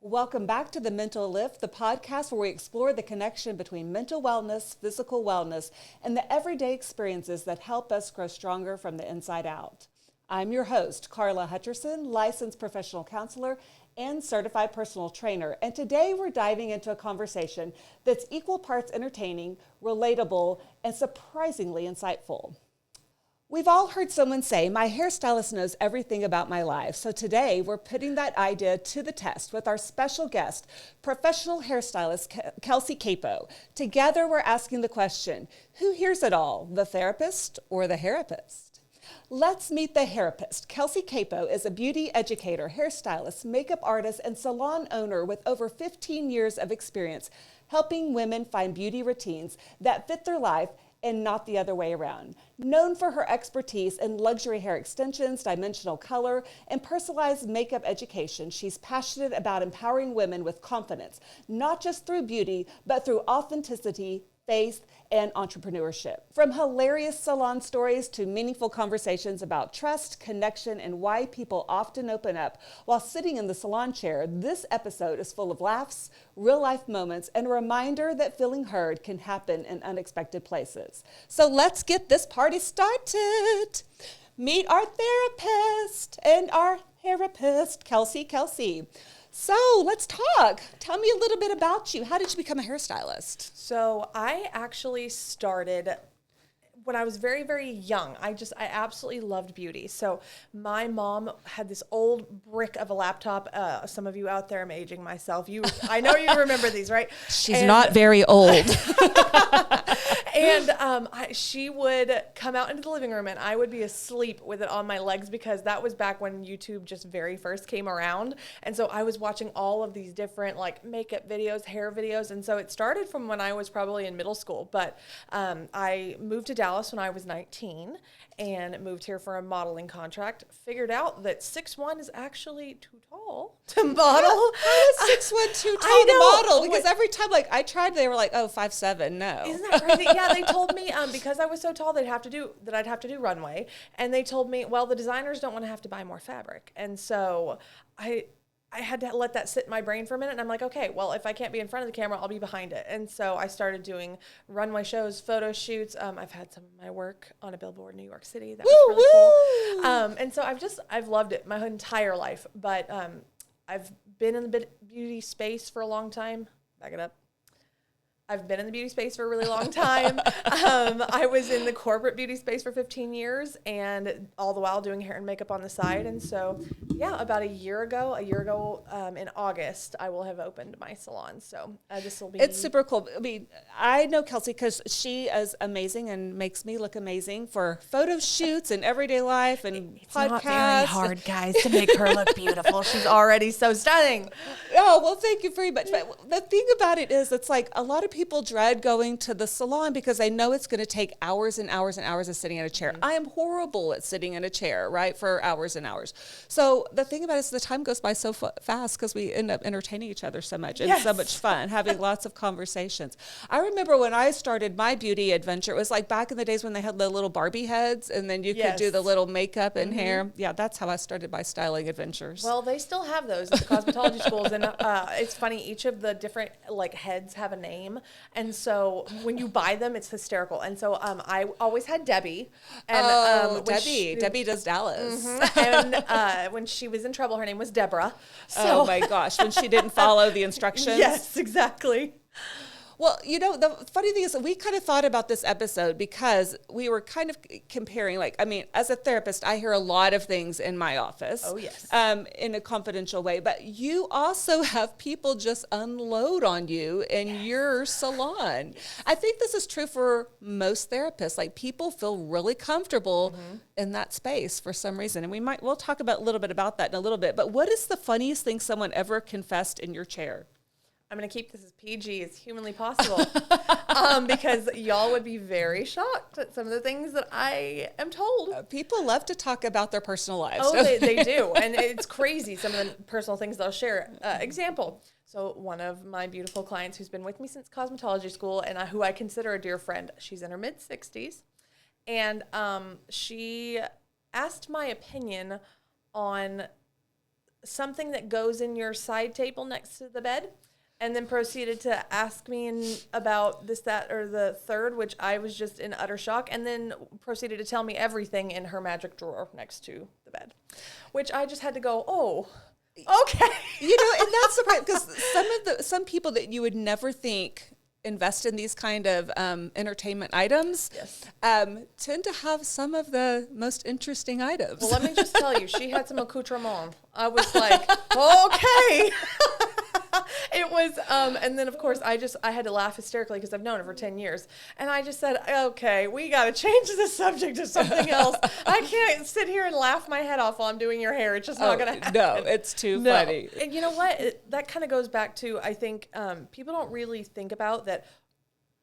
Welcome back to The Mental Lift, the podcast where we explore the connection between mental wellness, physical wellness, and the everyday experiences that help us grow stronger from the inside out. I'm your host, Karla Hutcherson, licensed professional counselor and certified personal trainer. And today we're diving into a conversation that's equal parts entertaining, relatable, and surprisingly insightful. We've all heard someone say, my hairstylist knows everything about my life. So today we're putting that idea to the test with our special guest, professional hairstylist Kelsey Capo. Together we're asking the question, who hears it all, the therapist or the hairapist? Let's meet the Hairapist. Kelsey Capo is a beauty educator, hairstylist, makeup artist, and salon owner with over 15 years of experience helping women find beauty routines that fit their life and not the other way around. Known for her expertise in luxury hair extensions, dimensional color, and personalized makeup education, she's passionate about empowering women with confidence, not just through beauty, but through authenticity, faith, and entrepreneurship. From hilarious salon stories to meaningful conversations about trust, connection, and why people often open up while sitting in the salon chair, this episode is full of laughs, real-life moments, and a reminder that feeling heard can happen in unexpected places. So let's get this party started. Meet our therapist and our hairapist, Kelsey. So let's talk. Tell me a little bit about you. How did you become a hairstylist? So I actually started when I was very, very young. I absolutely loved beauty. So my mom had this old brick of a laptop. Some of you out there, I'm aging myself. I know you remember these, right? She's not very old. And she would come out into the living room and I would be asleep with it on my legs because that was back when YouTube just very first came around. And so I was watching all of these different like makeup videos, hair videos. And so it started from when I was probably in middle school. But I moved to Dallas when I was 19 and moved here for a modeling contract. Figured out that 6'1" is actually too tall to model. How is 6'1" too tall to model? Because every time I tried, they were like, oh, 5'7". No. Isn't that crazy? Yeah, they told me because I was so tall I'd have to do runway. And they told me, well, the designers don't want to have to buy more fabric. And so I had to let that sit in my brain for a minute. And I'm like, okay, well, if I can't be in front of the camera, I'll be behind it. And so I started doing runway shows, photo shoots. I've had some of my work on a billboard in New York City. That was really cool. And so I've loved it my entire life. But I've been in the beauty space for a long time. Back it up. I've been in the beauty space for a really long time. I was in the corporate beauty space for 15 years and all the while doing hair and makeup on the side. And so, yeah, about a year ago in August, I will have opened my salon. So this will be... It's super cool. I mean, I know Kelsey because she is amazing and makes me look amazing for photo shoots and everyday life and it's podcasts. Not very hard, guys, to make her look beautiful. She's already so stunning. Oh, well, thank you very much. But the thing about it is it's like a lot of people dread going to the salon because they know it's going to take hours and hours and hours of sitting in a chair. I am horrible at sitting in a chair, right, for hours and hours. So the thing about it is the time goes by so fast because we end up entertaining each other so much and so much fun, having lots of conversations. I remember when I started my beauty adventure, it was like back in the days when they had the little Barbie heads and then you could do the little makeup and hair. Yeah, that's how I started my styling adventures. Well, they still have those at the cosmetology schools. And it's funny, each of the different like heads have a name. And so when you buy them, it's hysterical. And so I always had Debbie. And, Debbie does Dallas. And when she was in trouble, her name was Deborah. So, oh my gosh, when she didn't follow the instructions. Yes, exactly. Well, you know, the funny thing is we kind of thought about this episode because we were kind of comparing, as a therapist, I hear a lot of things in my office. Oh, yes. In a confidential way. But you also have people just unload on you in your salon. I think this is true for most therapists. Like, people feel really comfortable in that space for some reason. And we'll talk about a little bit about that in a little bit. But what is the funniest thing someone ever confessed in your chair? I'm going to keep this as PG as humanly possible because y'all would be very shocked at some of the things that I am told. People love to talk about their personal lives. Oh, they do. And it's crazy, some of the personal things they'll share. Example. So one of my beautiful clients who's been with me since cosmetology school and who I consider a dear friend, she's in her mid-60s. And she asked my opinion on something that goes in your side table next to the bed, and then proceeded to ask me about this, that, or the third, which I was just in utter shock, and then proceeded to tell me everything in her magic drawer next to the bed, which I just had to go, oh, okay. And that's surprising because some people that you would never think invest in these kind of entertainment items tend to have some of the most interesting items. Well, let me just tell you, she had some accoutrement. I was like, okay. It was, and then of course I had to laugh hysterically because I've known her for 10 years. And I just said, okay, we got to change the subject to something else. I can't sit here and laugh my head off while I'm doing your hair. It's just not going to happen. No, it's too funny. And you know what? That kind of goes back to, I think people don't really think about that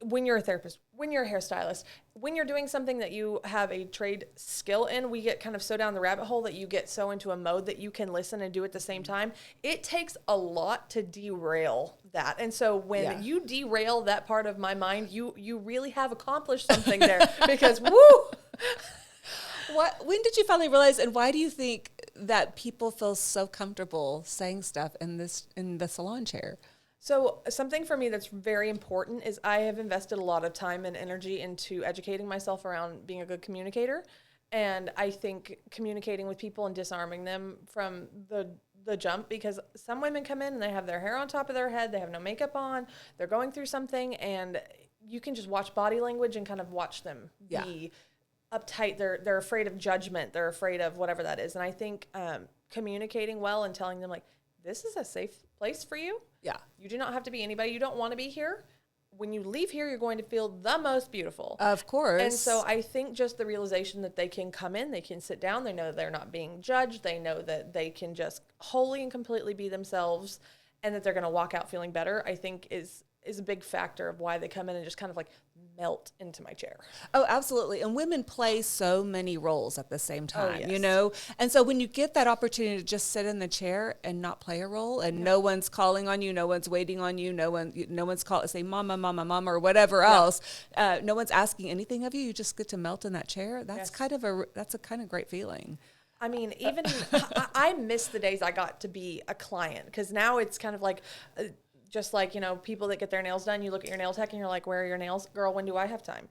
when you're a therapist, when you're a hairstylist, when you're doing something that you have a trade skill in, we get kind of so down the rabbit hole that you get so into a mode that you can listen and do at the same time. It takes a lot to derail that. And so when you derail that part of my mind, you really have accomplished something there because woo! When did you finally realize, and why do you think that people feel so comfortable saying stuff in the salon chair? So something for me that's very important is I have invested a lot of time and energy into educating myself around being a good communicator. And I think communicating with people and disarming them from the jump, because some women come in and they have their hair on top of their head, they have no makeup on, they're going through something, and you can just watch body language and kind of watch them be uptight. They're afraid of judgment. They're afraid of whatever that is. And I think communicating well and telling them, like, this is a safe place for you. Yeah. You do not have to be anybody you don't want to be here. When you leave here, you're going to feel the most beautiful. Of course. And so I think just the realization that they can come in, they can sit down, they know they're not being judged, they know that they can just wholly and completely be themselves, and that they're going to walk out feeling better, I think is a big factor of why they come in and just kind of like melt into my chair. Oh, absolutely. And women play so many roles at the same time, Oh, yes. And so when you get that opportunity to just sit in the chair and not play a role, and no one's calling on you, no one's waiting on you, no one's calling, say mama, mama, mama, or whatever else. No one's asking anything of you. You just get to melt in that chair. That's that's a kind of great feeling. I mean, even I miss the days I got to be a client, because now it's kind of like, just like, people that get their nails done, you look at your nail tech and you're like, where are your nails? Girl, when do I have time?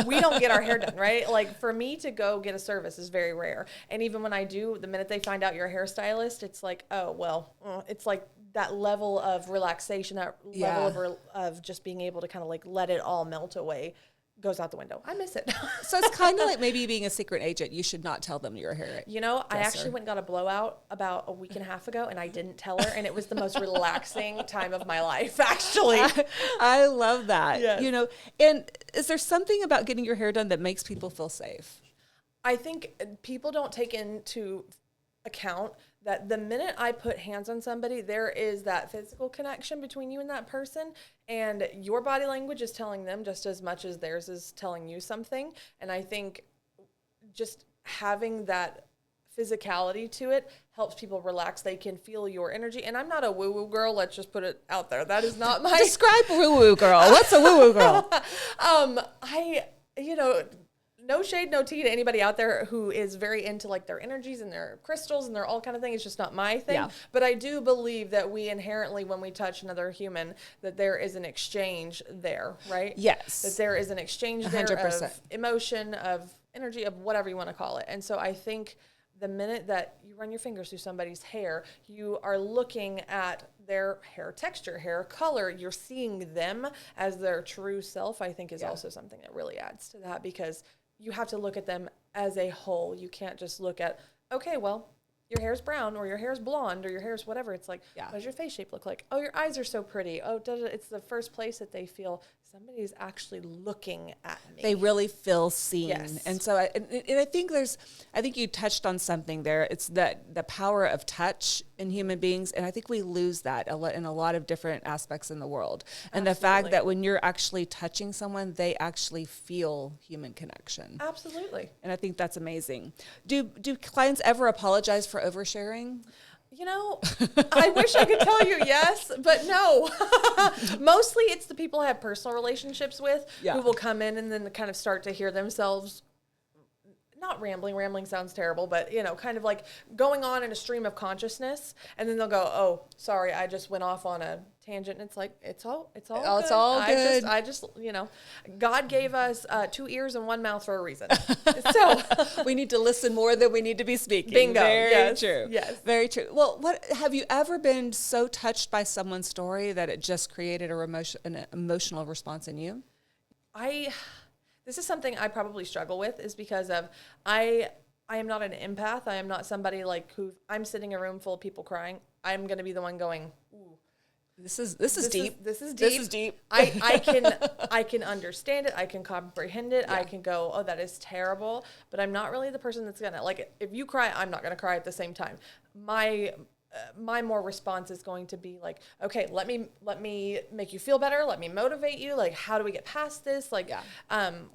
We don't get our hair done, right? Like, for me to go get a service is very rare. And even when I do, the minute they find out you're a hairstylist, it's like, oh, well, it's like that level of relaxation, that level of just being able to kind of like let it all melt away goes out the window. I miss it. So it's kind of like maybe being a secret agent. You should not tell them you're a hair dresser. I actually went and got a blowout about a week and a half ago, and I didn't tell her, and it was the most relaxing time of my life, actually. I love that. Yes. And is there something about getting your hair done that makes people feel safe? I think people don't take into account that the minute I put hands on somebody, there is that physical connection between you and that person, and your body language is telling them just as much as theirs is telling you something. And I think just having that physicality to it helps people relax. They can feel your energy. And I'm not a woo-woo girl. Let's just put it out there. That is not my... Describe woo-woo girl. What's a woo-woo girl? No shade, no tea to anybody out there who is very into like their energies and their crystals and their all kind of thing. It's just not my thing. Yeah. But I do believe that we inherently, when we touch another human, that there is an exchange there, right? Yes. That there is an exchange 100%. There of emotion, of energy, of whatever you want to call it. And so I think the minute that you run your fingers through somebody's hair, you are looking at their hair texture, hair color. You're seeing them as their true self, I think is also something that really adds to that, because you have to look at them as a whole. You can't just look at, okay, well, your hair's brown or your hair's blonde or your hair's whatever. It's like, what does your face shape look like? Oh, your eyes are so pretty. Oh, it's the first place that they feel somebody's actually looking at me. They really feel seen. Yes. And so I think you touched on something there. It's that the power of touch in human beings. And I think we lose that in a lot of different aspects in the world. And Absolutely. The fact that when you're actually touching someone, they actually feel human connection. Absolutely. And I think that's amazing. Do clients ever apologize for oversharing? I wish I could tell you yes, but no. Mostly it's the people I have personal relationships with who will come in and then kind of start to hear themselves not rambling. Rambling sounds terrible, but kind of like going on in a stream of consciousness, and then they'll go, "Oh, sorry, I just went off on a tangent." And it's like it's all good. It's all good. I just God gave us 2 ears and 1 mouth for a reason. So we need to listen more than we need to be speaking. Bingo. Very true. Yes. Very true. Well, what have you ever been so touched by someone's story that it just created an emotional response in you? This is something I probably struggle with, is because of I am not an empath. I am not somebody like who I'm sitting in a room full of people crying. I'm going to be the one going, ooh, this is deep. This is deep. I can understand it. I can comprehend it. Yeah. I can go, oh, that is terrible. But I'm not really the person that's going to, like, if you cry, I'm not going to cry at the same time. My more response is going to be like, okay, let me make you feel better. Let me motivate you. Like, how do we get past this? Like,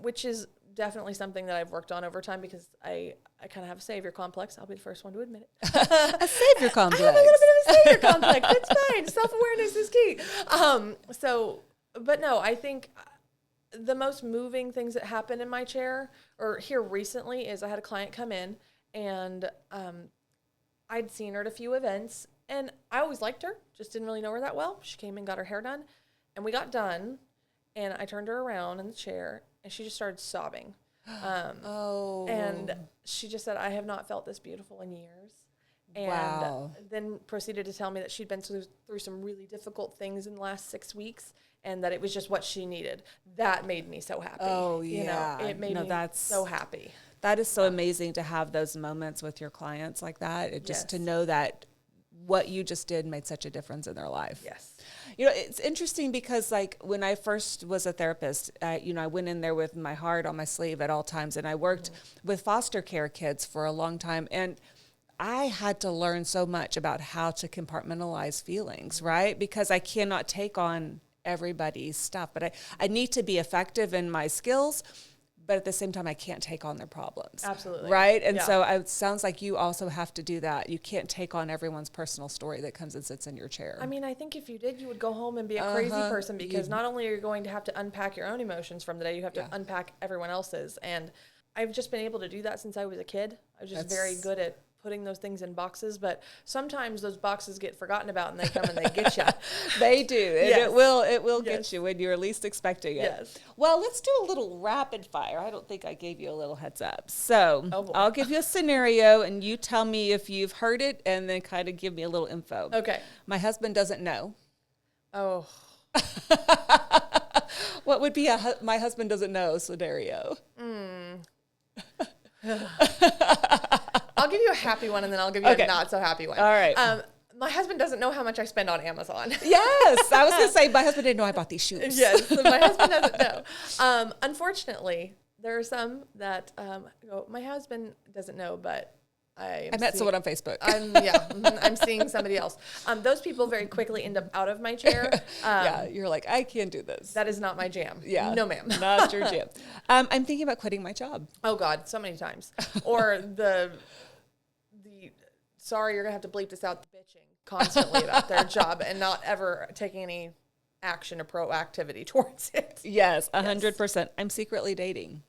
which is definitely something that I've worked on over time, because I kind of have a savior complex. I'll be the first one to admit it. A savior complex. I have a little bit of a savior complex. It's fine. Self-awareness is key. But no, I think the most moving things that happened in my chair or here recently is I had a client come in, and I'd seen her at a few events, and I always liked her, just didn't really know her that well. She came and got her hair done, and we got done, and I turned her around in the chair, and she just started sobbing. And she just said, I have not felt this beautiful in years. And then proceeded to tell me that she'd been through some really difficult things in the last 6 weeks, and that it was just what she needed. That made me so happy. Oh, yeah. It made me so happy. That is so amazing to have those moments with your clients like that. Just to know that what you just did made such a difference in their life. Yes. It's interesting because, like, when I first was a therapist, I went in there with my heart on my sleeve at all times, and I worked with foster care kids for a long time, and I had to learn so much about how to compartmentalize feelings, right? Because I cannot take on everybody's stuff, but I need to be effective in my skills, but at the same time, I can't take on their problems. Absolutely. Right? And so it sounds like you also have to do that. You can't take on everyone's personal story that comes and sits in your chair. I mean, I think if you did, you would go home and be a crazy person, because not only are you going to have to unpack your own emotions from the day, you have to unpack everyone else's. And I've just been able to do that since I was a kid. I was just very good at putting those things in boxes, but sometimes those boxes get forgotten about, and they come and they get you. They do. And yes. it will get you when you're least expecting it. Yes. Well, let's do a little rapid fire. I don't think I gave you a little heads up. So I'll give you a scenario, and you tell me if you've heard it, and then kind of give me a little info. Okay. My husband doesn't know. Oh. What would be my husband doesn't know scenario? I'll give you a happy one, and then I'll give you a not so happy one. All right. My husband doesn't know how much I spend on Amazon. Yes. I was going to say, my husband didn't know I bought these shoes. Yes. My husband doesn't know. Unfortunately, there are some that my husband doesn't know, but I met someone on Facebook. I'm seeing somebody else. Those people very quickly end up out of my chair. You're like, I can't do this. That is not my jam. Yeah. No, ma'am. Not your jam. I'm thinking about quitting my job. Oh, God, so many times. Or the sorry, you're going to have to bleep this out, the bitching constantly about their job and not ever taking any action or proactivity towards it. Yes, 100%. I'm secretly dating.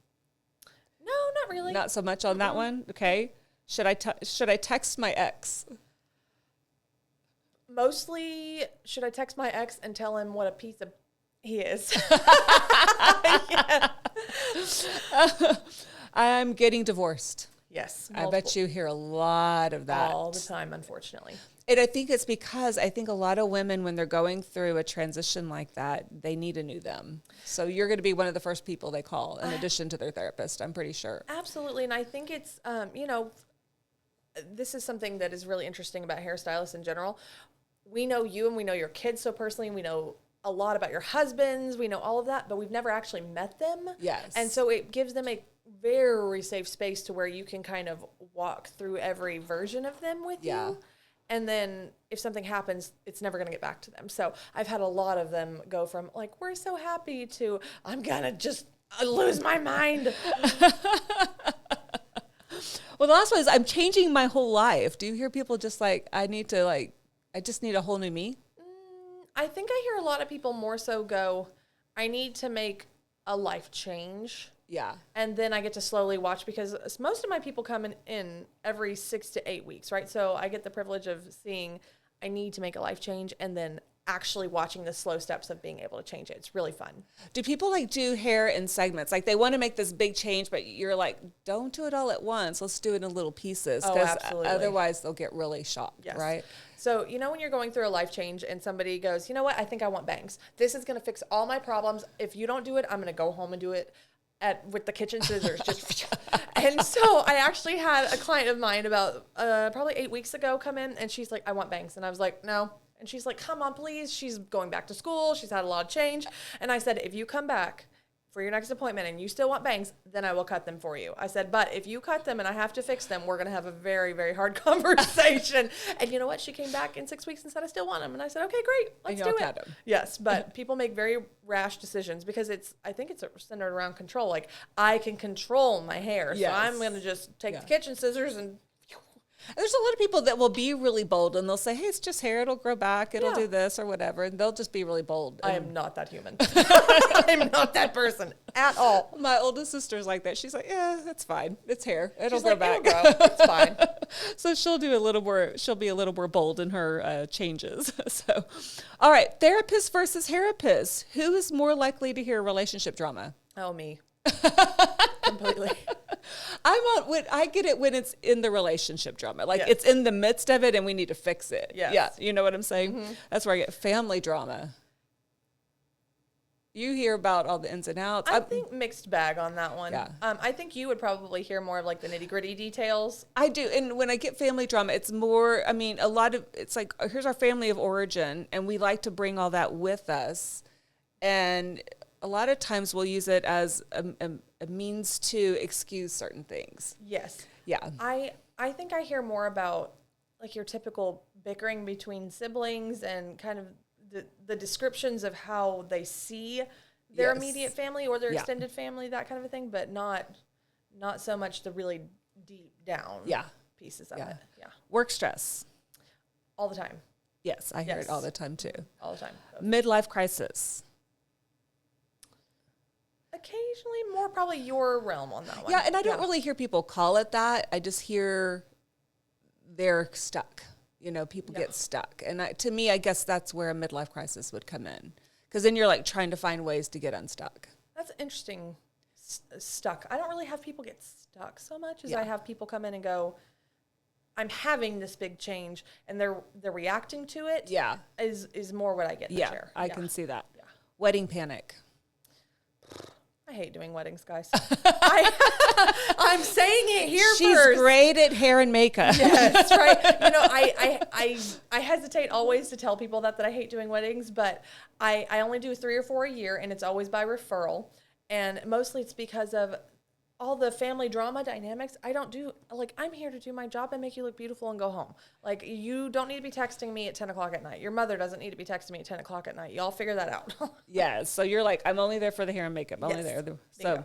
No, not really. Not so much on that one. Okay. Should I text my ex? Mostly, should I text my ex and tell him what a piece of he is? I'm getting divorced. Yes. Multiple. I bet you hear a lot of that. All the time, unfortunately. And I think it's because I think a lot of women, when they're going through a transition like that, they need a new them. So you're going to be one of the first people they call, in addition to their therapist, I'm pretty sure. Absolutely. And I think it's, this is something that is really interesting about hairstylists in general. We know you and we know your kids so personally, and we know a lot about your husbands. We know all of that, but we've never actually met them. Yes. And so it gives them a very safe space to where you can kind of walk through every version of them with you. And then if something happens, it's never going to get back to them. So I've had a lot of them go from like, we're so happy to, I'm going to just lose my mind. Well, the last one is I'm changing my whole life. Do you hear people just like, I just need a whole new me? I think I hear a lot of people more so go, I need to make a life change Yeah. And then I get to slowly watch, because most of my people come in every 6 to 8 weeks, right? So I get the privilege of seeing I need to make a life change, and then actually watching the slow steps of being able to change it. It's really fun. Do people like do hair in segments? Like they want to make this big change, but you're like, don't do it all at once. Let's do it in little pieces. Oh, absolutely. Otherwise they'll get really shocked, Yes. right? So, when you're going through a life change and somebody goes, you know what, I think I want bangs. This is going to fix all my problems. If you don't do it, I'm going to go home and do it with the kitchen scissors. Just And so I actually had a client of mine about probably 8 weeks ago come in, and she's like, I want bangs. And I was like, no. And she's like, come on, please. She's going back to school. She's had a lot of change. And I said, if you come back for your next appointment and you still want bangs, then I will cut them for you. I said, but if you cut them and I have to fix them, we're going to have a very, very hard conversation. And you know what? She came back in 6 weeks and said, I still want them. And I said, okay, great. Let's do it. Yes. But people make very rash decisions because I think it's centered around control. Like, I can control my hair. Yes. So I'm going to just take the kitchen scissors and there's a lot of people that will be really bold and they'll say, hey, it's just hair. It'll grow back. It'll do this or whatever. And they'll just be really bold. I am not that human. I'm not that person at all. My oldest sister's like that. She's like, yeah, that's fine. It's hair. It'll grow back. It'll grow. It's fine. So she'll be a little more bold in her changes. So, all right. Therapist versus hairapist. Who is more likely to hear relationship drama? Oh, me. Completely. I get it when it's in the relationship drama. Like it's in the midst of it and we need to fix it. Yes. Yeah. You know what I'm saying? Mm-hmm. That's where I get family drama. You hear about all the ins and outs. I think mixed bag on that one. Yeah. I think you would probably hear more of like the nitty gritty details. I do. And when I get family drama, it's more, it's like, here's our family of origin and we like to bring all that with us. And a lot of times we'll use it as a means to excuse certain things. Yes. Yeah. I think I hear more about like your typical bickering between siblings and kind of the descriptions of how they see their immediate family or their extended family, that kind of a thing, but not so much the really deep down pieces of it. Yeah. Work stress. All the time. Yes, I hear it all the time too. All the time. Midlife crisis. Occasionally, more probably your realm on that one. Yeah, and I don't really hear people call it that. I just hear they're stuck. People get stuck. And to me, I guess that's where a midlife crisis would come in. Because then you're like trying to find ways to get unstuck. That's interesting. Stuck. I don't really have people get stuck so much as I have people come in and go, I'm having this big change, and they're reacting to it. Yeah. Is more what I get. Yeah, I can see that. Yeah. Wedding panic. I hate doing weddings, guys. I'm saying it here first. She's great at hair and makeup. Yes, right. I hesitate always to tell people that I hate doing weddings, but I only do 3 or 4 a year, and it's always by referral. And mostly it's because of all the family drama dynamics. I'm here to do my job and make you look beautiful and go home. Like, you don't need to be texting me at 10 o'clock at night. Your mother doesn't need to be texting me at 10 o'clock at night. Y'all figure that out. Yeah. So you're like, I'm only there for the hair and makeup. Only there. So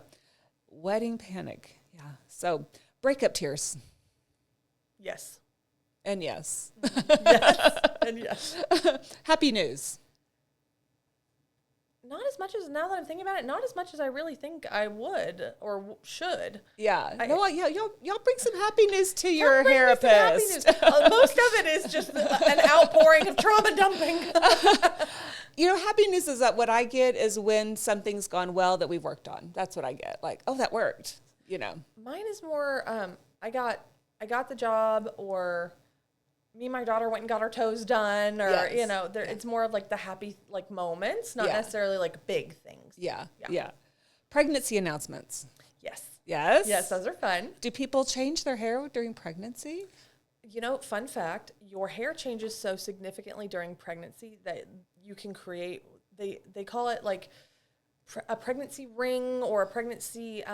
wedding panic. Yeah. So breakup tears. Yes. And yes. Yes. And yes. Happy news. Not as much as, now that I'm thinking about it, not as much as I really think I would or should. Yeah. Y'all bring some happy news to your hairapist. Most of it is just an outpouring of trauma dumping. Happy news is that what I get is when something's gone well that we've worked on. That's what I get. Like, oh, that worked. Mine is more, I got the job, or me and my daughter went and got our toes done, or, it's more of like the happy like moments, not necessarily like big things. Yeah. Pregnancy announcements. Yes. Yes? Yes, those are fun. Do people change their hair during pregnancy? Fun fact, your hair changes so significantly during pregnancy that you can create, they call it like a pregnancy ring or a pregnancy,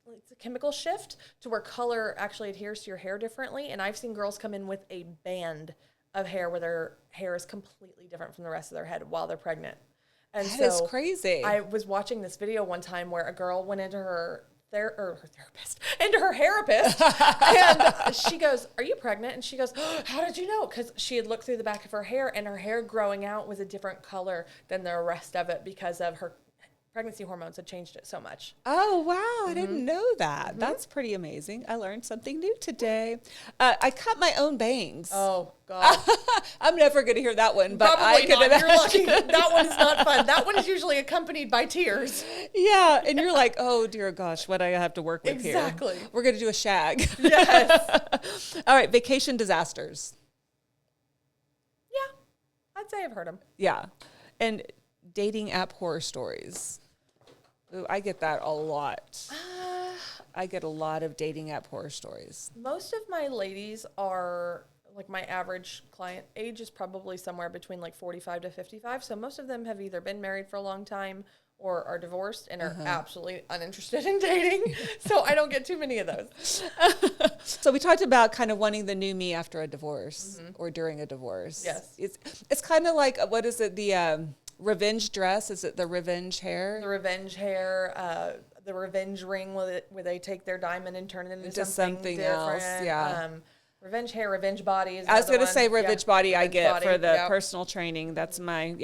it's a chemical shift to where color actually adheres to your hair differently. And I've seen girls come in with a band of hair where their hair is completely different from the rest of their head while they're pregnant. And that is crazy. I was watching this video one time where a girl went into her therapist, into her hairapist, and she goes, "Are you pregnant?" And she goes, "Oh, how did you know?" Because she had looked through the back of her hair, and her hair growing out was a different color than the rest of it because of her pregnancy hormones had changed it so much. Oh, wow. I didn't know that. That's pretty amazing. I learned something new today. I cut my own bangs. Oh, God. I'm never going to hear that one, but Probably I can not. You're imagine. lucky. That one is not fun. That one is usually accompanied by tears. Yeah. And you're like, oh, dear gosh, what do I have to work with Exactly. here? We're going to do a shag. Yes. All right. Vacation disasters. Yeah. I'd say I've heard them. Yeah. And dating app horror stories. Ooh, I get that a lot. I get a lot of dating app horror stories. Most of my ladies are, like, my average client age is probably somewhere between like 45 to 55. So most of them have either been married for a long time or are divorced and are absolutely uninterested in dating. So I don't get too many of those. So we talked about kind of wanting the new me after a divorce or during a divorce. Yes. It's kind of like, what is it? The revenge dress? Is it the revenge hair? The revenge hair, the revenge ring where they take their diamond and turn it into something else. different. Yeah. Revenge hair, revenge body is I was going to say one. revenge body. I Revenge get body, for the yep. personal training. That's my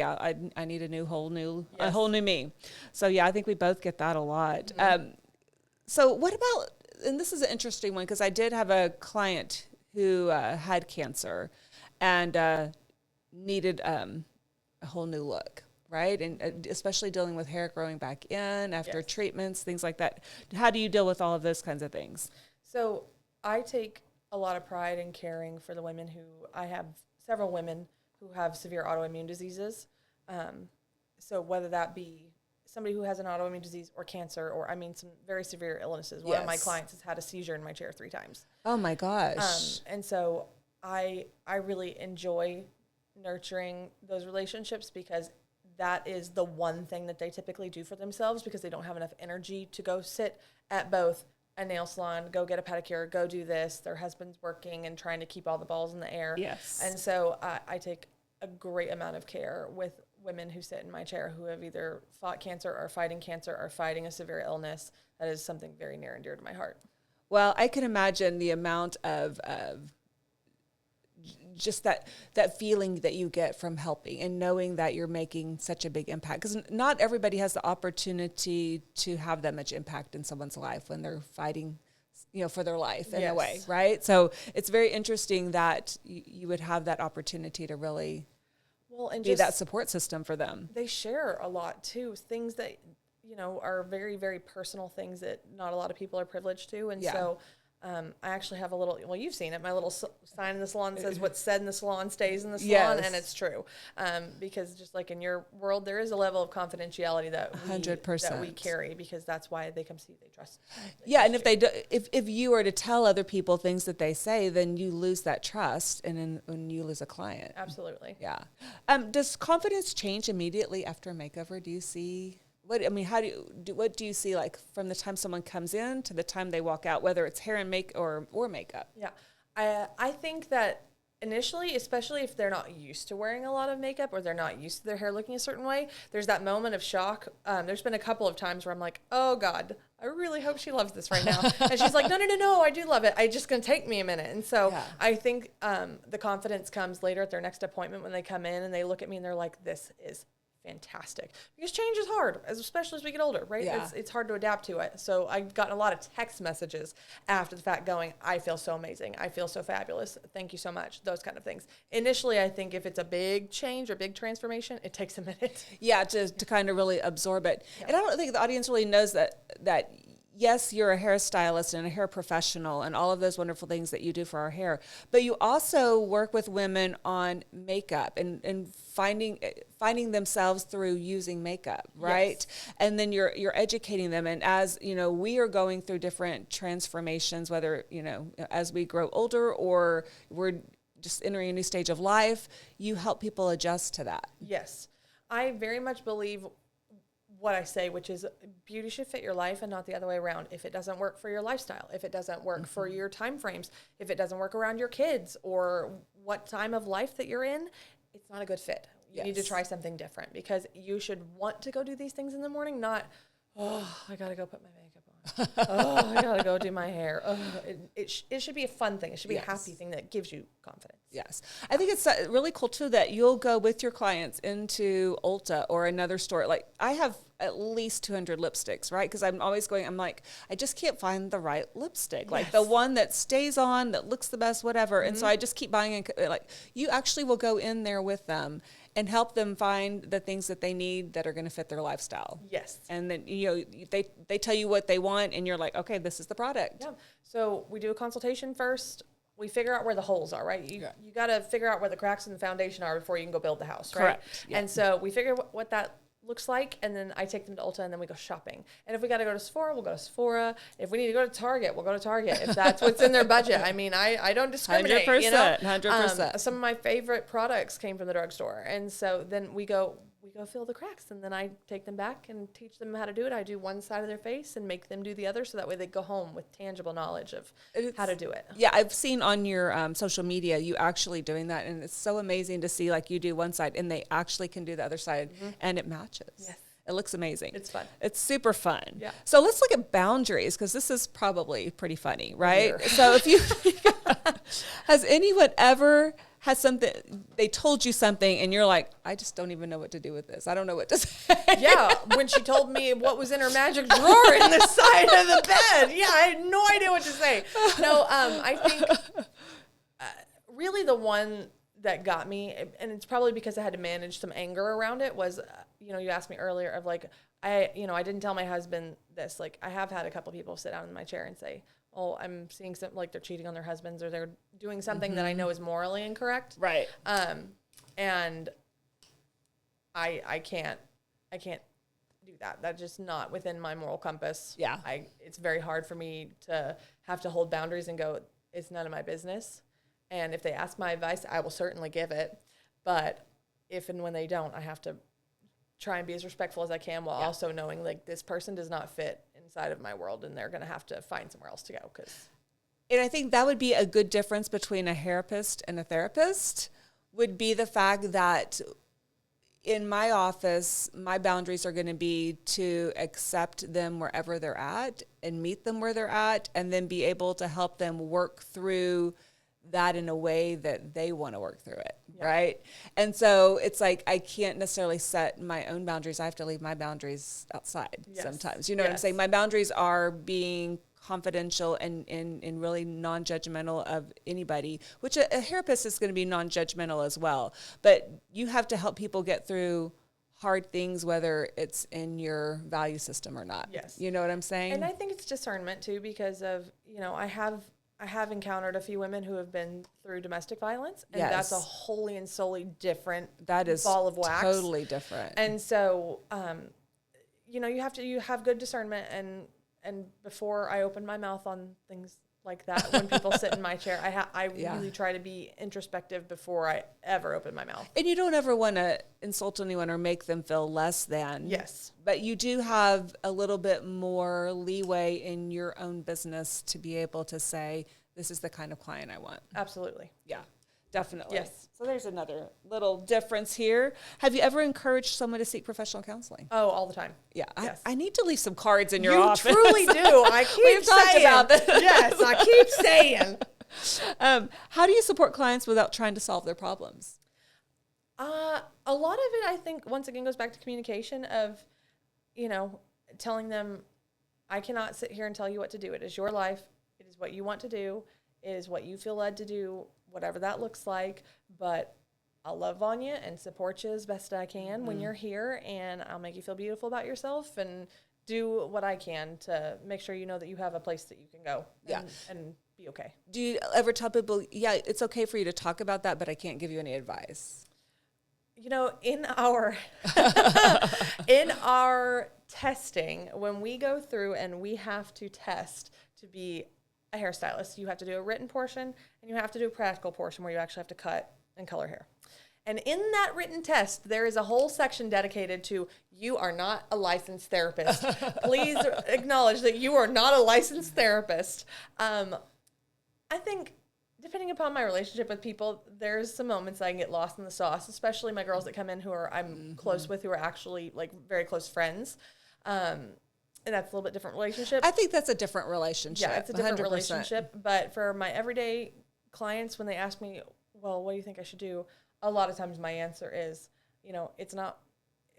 I need a whole new Yes. me. So yeah, I think we both get that a lot. So what about? And this is an interesting one because I did have a client who had cancer and needed a whole new look. Right. And especially dealing with hair growing back in after Yes. treatments, things like that. How do you deal with all of those kinds of things? So I take a lot of pride in caring for the women I have several women who have severe autoimmune diseases. So whether that be somebody who has an autoimmune disease or cancer, or some very severe illnesses. One of my clients has had a seizure in my chair 3 times. Oh my gosh. And so I really enjoy nurturing those relationships because that is the one thing that they typically do for themselves because they don't have enough energy to go sit at both a nail salon, go get a pedicure, go do this. Their husband's working and trying to keep all the balls in the air. Yes. And so I take a great amount of care with women who sit in my chair who have either fought cancer or fighting a severe illness. That is something very near and dear to my heart. Well, I can imagine the amount of just that feeling that you get from helping and knowing that you're making such a big impact. Because not everybody has the opportunity to have that much impact in someone's life when they're fighting, for their life in a way, right? So it's very interesting that you would have that opportunity to really be that support system for them. They share a lot too, things that, are very, very personal things that not a lot of people are privileged to. And so I actually have a little, well, you've seen it, my little sign in the salon that says what's said in the salon stays in the salon. Yes. And it's true. Because just like in your world, there is a level of confidentiality that 100%. we carry because that's why they come see you, they trust. And if they do, if you are to tell other people things that they say, then you lose that trust and then you lose a client. Absolutely. Yeah. Does confidence change immediately after a makeover? Do you see what do you see like from the time someone comes in to the time they walk out, whether it's hair and or makeup? Yeah. I think that initially, especially if they're not used to wearing a lot of makeup or they're not used to their hair looking a certain way, there's that moment of shock. There's been a couple of times where I'm like, oh God, I really hope she loves this right now. And she's like, no, I do love it. It's just going to take me a minute. And so I think the confidence comes later at their next appointment when they come in and they look at me and they're like, this is fantastic. Because change is hard, especially as we get older, right? Yeah. It's hard to adapt to it. So I've gotten a lot of text messages after the fact going, I feel so amazing. I feel so fabulous. Thank you so much. Those kind of things. Initially, I think if it's a big change or big transformation, it takes a minute. Yeah, to kind of really absorb it. Yeah. And I don't think the audience really knows that yes, you're a hairstylist and a hair professional and all of those wonderful things that you do for our hair, but you also work with women on makeup and finding themselves through using makeup, right? Yes. And then you're educating them. And as, we are going through different transformations, whether, as we grow older or we're just entering a new stage of life, you help people adjust to that. Yes. I very much believe what I say, which is beauty should fit your life and not the other way around. If it doesn't work for your lifestyle, if it doesn't work for your time frames, if it doesn't work around your kids or what time of life that you're in, it's not a good fit. You need to try something different because you should want to go do these things in the morning, not, I got to go put my makeup on. I got to go do my hair. It should be a fun thing. It should be a happy thing that gives you confidence. Yes. I think it's really cool too that you'll go with your clients into Ulta or another store. Like I have at least 200 lipsticks, right? Because I'm always going, I'm like, I just can't find the right lipstick, like the one that stays on, that looks the best, whatever. And so I just keep buying, like, you actually will go in there with them and help them find the things that they need that are going to fit their lifestyle. Yes. And then, you know, they tell you what they want and you're like, okay, this is the product. Yeah. So we do a consultation first. We figure out where the holes are, right? You got to figure out where the cracks in the foundation are before you can go build the house, right? Correct. Yeah. And so we figure what that looks like, and then I take them to Ulta, and then we go shopping. And if we got to go to Sephora, we'll go to Sephora. If we need to go to Target, we'll go to Target. If that's what's in their budget. I mean, I don't discriminate. 100%, you know? 100%. Some of my favorite products came from the drugstore, and so then we go fill the cracks, and then I take them back and teach them how to do it. I do one side of their face and make them do the other, so that way they go home with tangible knowledge of how to do it. Yeah, I've seen on your social media you actually doing that, and it's so amazing to see, like, you do one side and they actually can do the other side, and it matches. Yes. It looks amazing. It's fun. It's super fun. Yeah. So let's look at boundaries, because this is probably pretty funny, right? So if you has anyone ever has something, they told you something and you're like, I just don't even know what to do with this. I don't know what to say. Yeah, when she told me what was in her magic drawer in the side of the bed. Yeah, I had no idea what to say. No, I think really the one that got me, and it's probably because I had to manage some anger around it, was, you know, you asked me earlier of like, I didn't tell my husband this. Like, I have had a couple people sit down in my chair and say, oh, I'm seeing something like they're cheating on their husbands, or they're doing something that I know is morally incorrect. Right. And I can't do that. That's just not within my moral compass. Yeah. It's very hard for me to have to hold boundaries and go, it's none of my business. And if they ask my advice, I will certainly give it. But if and when they don't, I have to try and be as respectful as I can, while also knowing, like, this person does not fit inside of my world, and they're going to have to find somewhere else to go. And I think that would be a good difference between a hairapist and a therapist, would be the fact that in my office, my boundaries are going to be to accept them wherever they're at and meet them where they're at, and then be able to help them work through that in a way that they want to work through it. Yeah. Right. And so it's like, I can't necessarily set my own boundaries. I have to leave my boundaries outside sometimes. You know what I'm saying? My boundaries are being confidential and really non-judgmental of anybody, which a therapist is going to be non-judgmental as well. But you have to help people get through hard things, whether it's in your value system or not. Yes. You know what I'm saying? And I think it's discernment too, because of, I have encountered a few women who have been through domestic violence, and that's a wholly and solely different ball of wax. Totally different. And so, you have good discernment, and before I open my mouth on things like that, when people sit in my chair, I really try to be introspective before I ever open my mouth. And you don't ever want to insult anyone or make them feel less than. Yes. But you do have a little bit more leeway in your own business to be able to say, this is the kind of client I want. Absolutely. Yeah, definitely. Yes. So there's another little difference here. Have you ever encouraged someone to seek professional counseling? Oh, all the time. Yeah. Yes. I need to leave some cards in your office. You truly do. I keep saying. Talked about this. Yes, I keep saying. How do you support clients without trying to solve their problems? A lot of it, I think, once again, goes back to communication of, telling them, I cannot sit here and tell you what to do. It is your life. It is what you want to do. It is what you feel led to do, whatever that looks like. But I'll love on you and support you as best I can when you're here, and I'll make you feel beautiful about yourself and do what I can to make sure you know that you have a place that you can go and be okay. Do you ever tell people, it's okay for you to talk about that, but I can't give you any advice? In our in our testing, when we go through and we have to test to be a hairstylist, you have to do a written portion and you have to do a practical portion where you actually have to cut and color hair. And in that written test, there is a whole section dedicated to, you are not a licensed therapist. Please acknowledge that you are not a licensed therapist. I think, depending upon my relationship with people, there's some moments I can get lost in the sauce, especially my girls that come in who I'm close with, who are actually like very close friends. And that's a little bit different relationship. I think that's a different relationship. Yeah, it's a different 100%. relationship. But for my everyday clients, when they ask me, well, what do you think I should do? A lot of times my answer is, it's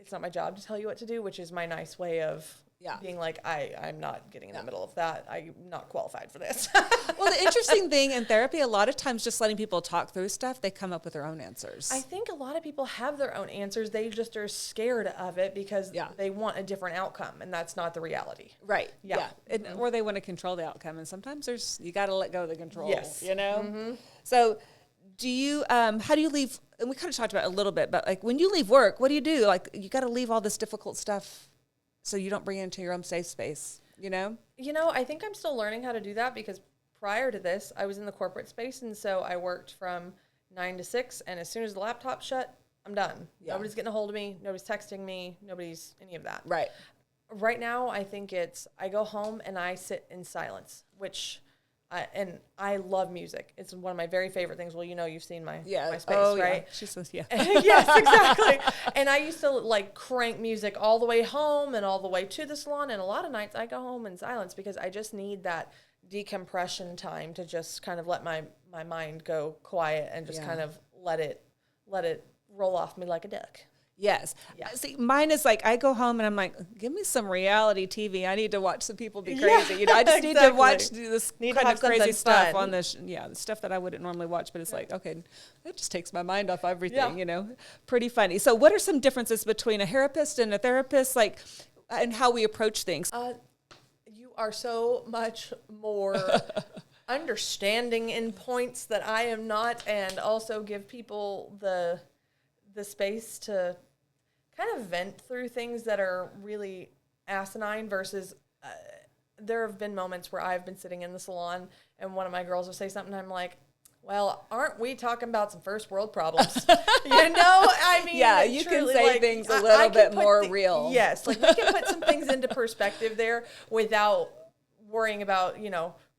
it's not my job to tell you what to do, which is my nice way of being like, I'm not getting in the middle of that. I'm not qualified for this. Well, the interesting thing in therapy, a lot of times just letting people talk through stuff, they come up with their own answers. I think a lot of people have their own answers. They just are scared of it because they want a different outcome, and that's not the reality. Right. Yeah. Or they want to control the outcome, and sometimes you got to let go of the control. Yes. You know? So do you, how do you leave, and we kind of talked about it a little bit, but like when you leave work, what do? Like you got to leave all this difficult stuff so you don't bring it into your own safe space, you know? I think I'm still learning how to do that because prior to this, I was in the corporate space, and so I worked from 9 to 6, and as soon as the laptop shut, I'm done. Yeah. Nobody's getting a hold of me. Nobody's texting me. Nobody's any of that. Right. Right now, I think I go home and I sit in silence, and I love music. It's one of my very favorite things. Well, you've seen my space, right? She says, yeah. Yes, exactly. And I used to like crank music all the way home and all the way to the salon. And a lot of nights I go home in silence because I just need that decompression time to just kind of let my mind go quiet and just kind of let it roll off me like a duck. Yes. Yeah. See, mine is like, I go home and I'm like, give me some reality TV. I need to watch some people be crazy. I just need to watch this kind of crazy stuff on this. The stuff that I wouldn't normally watch, but it's like, okay, that just takes my mind off everything, pretty funny. So what are some differences between a hairapist and a therapist, like, and how we approach things? You are so much more understanding in points that I am not, and also give people the space to kind of vent through things that are really asinine versus there have been moments where I've been sitting in the salon and one of my girls will say something and I'm like, well, aren't we talking about some first world problems? I mean, yeah, you truly, can say things a little bit more real. Yes, like we can put some things into perspective there without worrying about,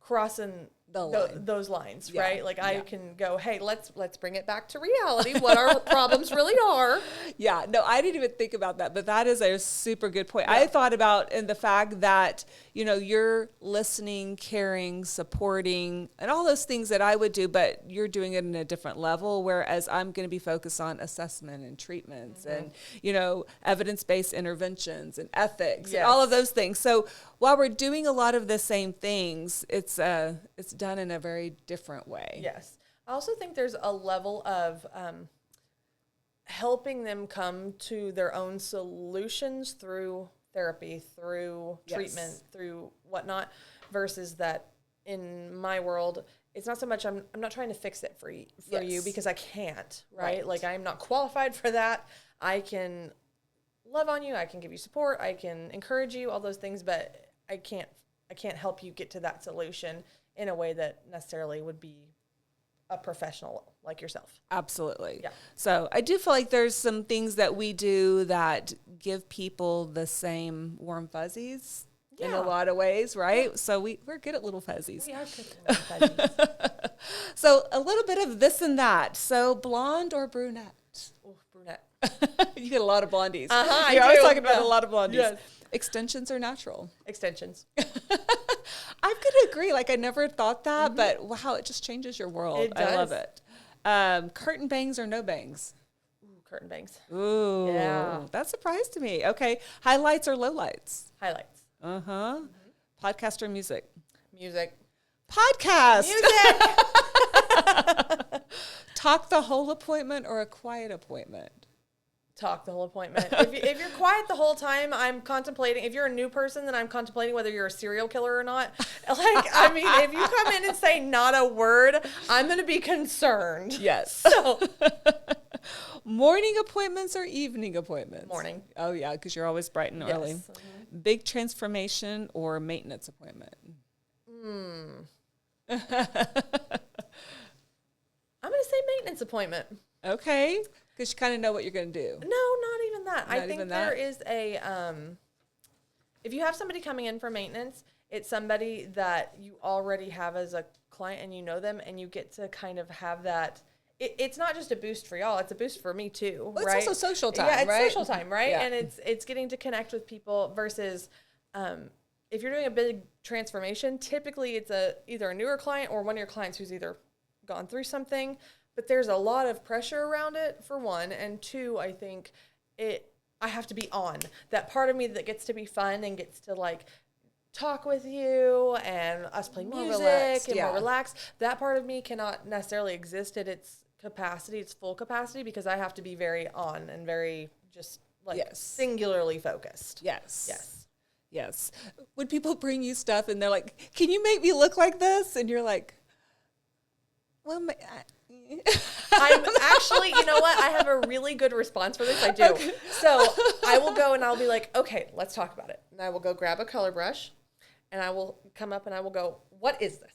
crossing those lines, right? Like I can go, hey, let's bring it back to reality, what our problems really are. Yeah, no, I didn't even think about that, but that is a super good point. I thought about in the fact that, you're listening, caring, supporting, and all those things that I would do, but you're doing it in a different level, whereas I'm going to be focused on assessment and treatments and, evidence-based interventions and ethics and all of those things. So while we're doing a lot of the same things, it's done in a very different way. Yes. I also think there's a level of helping them come to their own solutions through therapy, through treatment, through whatnot, versus that in my world, it's not so much I'm not trying to fix it for you because I can't, right? Like I'm not qualified for that. I can love on you, I can give you support, I can encourage you, all those things, but I can't help you get to that solution in a way that necessarily would be a professional like yourself. Absolutely. Yeah. So I do feel like there's some things that we do that give people the same warm fuzzies in a lot of ways, right? Yeah. So we're good at little fuzzies. We are good at little fuzzies. So a little bit of this and that. So blonde or brunette? Oh, brunette. You get a lot of blondies. I was talking about a lot of blondies. Yes. Extensions or natural? Extensions. I'm going to agree. Like, I never thought that, but wow, it just changes your world. It does. I love it. Curtain bangs or no bangs? Ooh, curtain bangs. Ooh. Yeah. That surprised me. Okay. Highlights or lowlights? Highlights. Uh-huh. Podcast or music? Music. Podcast. Music. Talk the whole appointment or a quiet appointment? Talk the whole appointment. If you're quiet the whole time, I'm contemplating. If you're a new person, then I'm contemplating whether you're a serial killer or not. Like, I mean, if you come in and say not a word, I'm going to be concerned. Yes. So, morning appointments or evening appointments? Morning. Oh, yeah, because you're always bright and early. Mm-hmm. Big transformation or maintenance appointment? I'm going to say maintenance appointment. Okay. Because you kind of know what you're going to do. No, not even that. I think there is a, if you have somebody coming in for maintenance, it's somebody that you already have as a client and you know them and you get to kind of have that. It's not just a boost for y'all. It's a boost for me too, well, right? It's also social time, right? Yeah, it's social time, right? Yeah. And it's getting to connect with people versus if you're doing a big transformation, typically it's either a newer client or one of your clients who's either gone through something. But there's a lot of pressure around it, for one. And two, I think I have to be on. That part of me that gets to be fun and gets to like talk with you and us play music and more relaxed. That part of me cannot necessarily exist at its capacity, its full capacity, because I have to be very on and very just like singularly focused. Yes. When people bring you stuff and they're like, can you make me look like this? And you're like, well, I'm actually, you know what? I have a really good response for this. I do. Okay. So I will go and I'll be like, okay, let's talk about it. And I will go grab a color brush and I will come up and I will go, what is this?